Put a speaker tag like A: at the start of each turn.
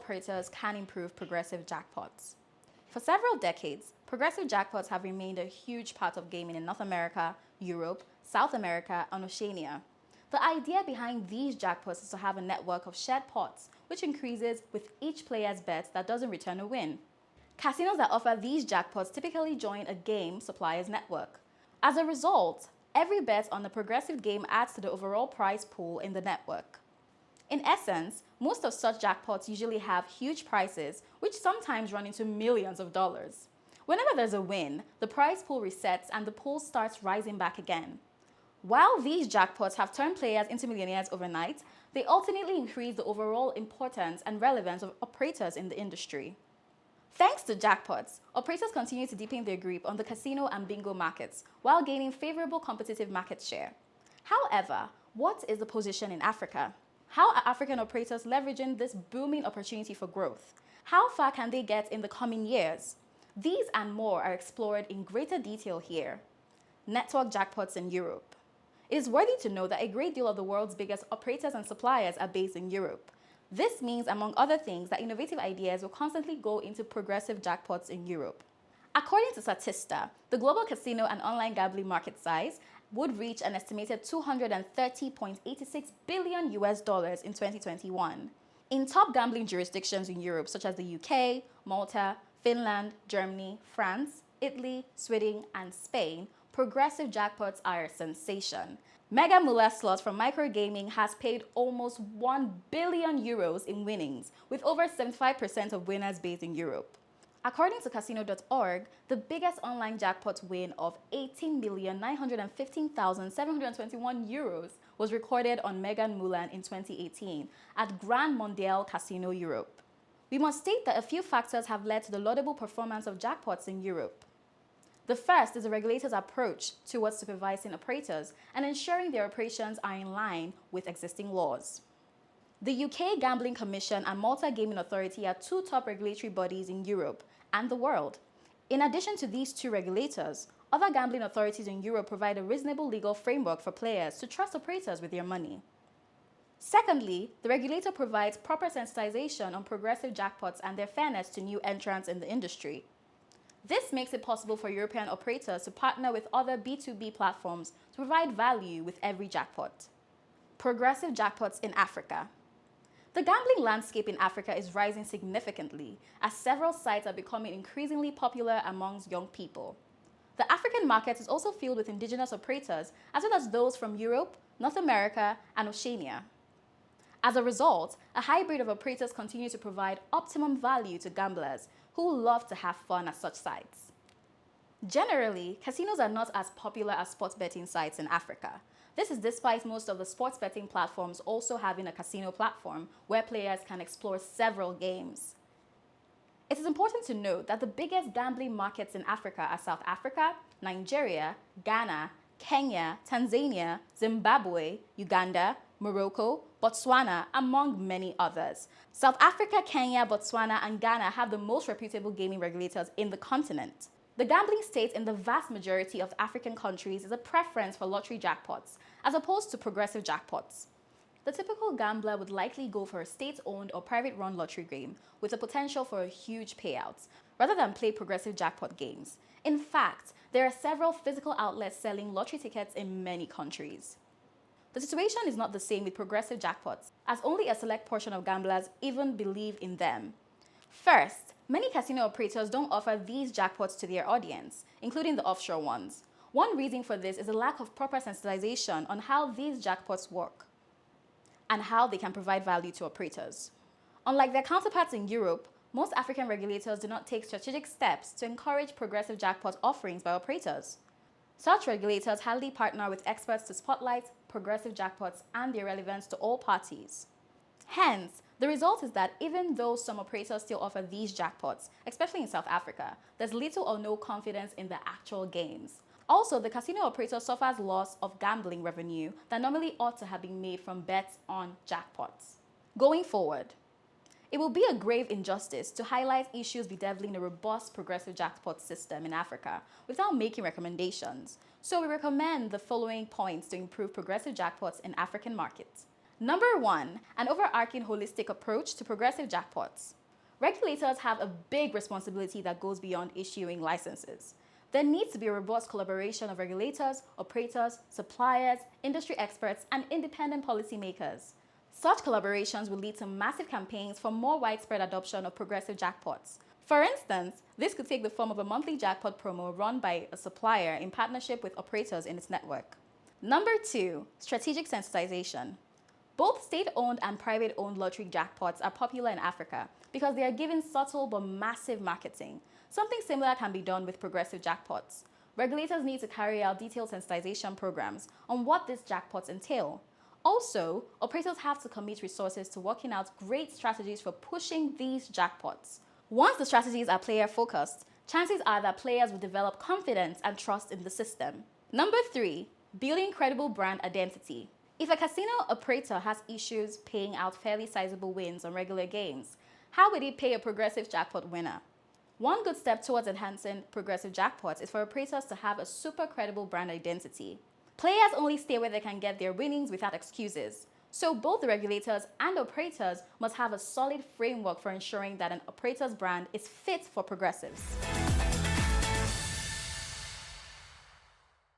A: operators can improve progressive jackpots? For several decades, progressive jackpots have remained a huge part of gaming in North America, Europe, South America, and Oceania. The idea behind these jackpots is to have a network of shared pots, which increases with each player's bet that doesn't return a win. Casinos that offer these jackpots typically join a game supplier's network. As a result, every bet on the progressive game adds to the overall prize pool in the network. In essence, most of such jackpots usually have huge prizes, which sometimes run into millions of dollars. Whenever there's a win, the prize pool resets and the pool starts rising back again. While these jackpots have turned players into millionaires overnight, they ultimately increase the overall importance and relevance of operators in the industry. Thanks to jackpots, operators continue to deepen their grip on the casino and bingo markets while gaining favorable competitive market share. However, what is the position in Africa? How are African operators leveraging this booming opportunity for growth? How far can they get in the coming years? These and more are explored in greater detail here. Network jackpots in Europe. It is worthy to know that a great deal of the world's biggest operators and suppliers are based in Europe. This means, among other things, that innovative ideas will constantly go into progressive jackpots in Europe. According to Statista, the global casino and online gambling market size would reach an estimated $230.86 billion in 2021. In top gambling jurisdictions in Europe, such as the UK, Malta, Finland, Germany, France, Italy, Sweden, and Spain, progressive jackpots are a sensation. Mega Moolah Slots from microgaming has paid almost €1 billion in winnings, with over 75% of winners based in Europe. According to Casino.org, the biggest online jackpot win of €18,915,721 was recorded on Mega Moolah in 2018 at Grand Mondial Casino Europe. We must state that a few factors have led to the laudable performance of jackpots in Europe. The first is the regulators' approach towards supervising operators and ensuring their operations are in line with existing laws. The UK Gambling Commission and Malta Gaming Authority are two top regulatory bodies in Europe and the world. In addition to these two regulators, other gambling authorities in Europe provide a reasonable legal framework for players to trust operators with their money. Secondly, the regulator provides proper sensitization on progressive jackpots and their fairness to new entrants in the industry. This makes it possible for European operators to partner with other B2B platforms to provide value with every jackpot. Progressive jackpots in Africa. The gambling landscape in Africa is rising significantly as several sites are becoming increasingly popular amongst young people. The African market is also filled with indigenous operators as well as those from Europe, North America, and Oceania. As a result, a hybrid of operators continue to provide optimum value to gamblers who love to have fun at such sites. Generally, casinos are not as popular as sports betting sites in Africa. This is despite most of the sports betting platforms also having a casino platform where players can explore several games. It is important to note that the biggest gambling markets in Africa are South Africa, Nigeria, Ghana, Kenya, Tanzania, Zimbabwe, Uganda, Morocco, Botswana, among many others. South Africa, Kenya, Botswana, and Ghana have the most reputable gaming regulators in the continent. The gambling state in the vast majority of African countries is a preference for lottery jackpots, as opposed to progressive jackpots. The typical gambler would likely go for a state-owned or private-run lottery game with the potential for huge payouts, rather than play progressive jackpot games. In fact, there are several physical outlets selling lottery tickets in many countries. The situation is not the same with progressive jackpots, as only a select portion of gamblers even believe in them. First, many casino operators don't offer these jackpots to their audience, including the offshore ones. One reason for this is the lack of proper sensitization on how these jackpots work and how they can provide value to operators. Unlike their counterparts in Europe, most African regulators do not take strategic steps to encourage progressive jackpot offerings by operators. Such regulators hardly partner with experts to spotlight progressive jackpots and their relevance to all parties. Hence, the result is that even though some operators still offer these jackpots, especially in South Africa, there's little or no confidence in the actual games. Also, the casino operator suffers loss of gambling revenue that normally ought to have been made from bets on jackpots. Going forward, it will be a grave injustice to highlight issues bedeviling a robust progressive jackpot system in Africa without making recommendations. So we recommend the following points to improve progressive jackpots in African markets. Number 1, an overarching holistic approach to progressive jackpots. Regulators have a big responsibility that goes beyond issuing licenses. There needs to be a robust collaboration of regulators, operators, suppliers, industry experts, and independent policymakers. Such collaborations will lead to massive campaigns for more widespread adoption of progressive jackpots. For instance, this could take the form of a monthly jackpot promo run by a supplier in partnership with operators in its network. Number 2, strategic sensitization. Both state-owned and private-owned lottery jackpots are popular in Africa because they are given subtle but massive marketing. Something similar can be done with progressive jackpots. Regulators need to carry out detailed sensitization programs on what these jackpots entail. Also, operators have to commit resources to working out great strategies for pushing these jackpots. Once the strategies are player-focused, chances are that players will develop confidence and trust in the system. Number 3, building credible brand identity. If a casino operator has issues paying out fairly sizable wins on regular games, how would he pay a progressive jackpot winner? One good step towards enhancing progressive jackpots is for operators to have a super credible brand identity. Players only stay where they can get their winnings without excuses. So both the regulators and operators must have a solid framework for ensuring that an operator's brand is fit for progressives.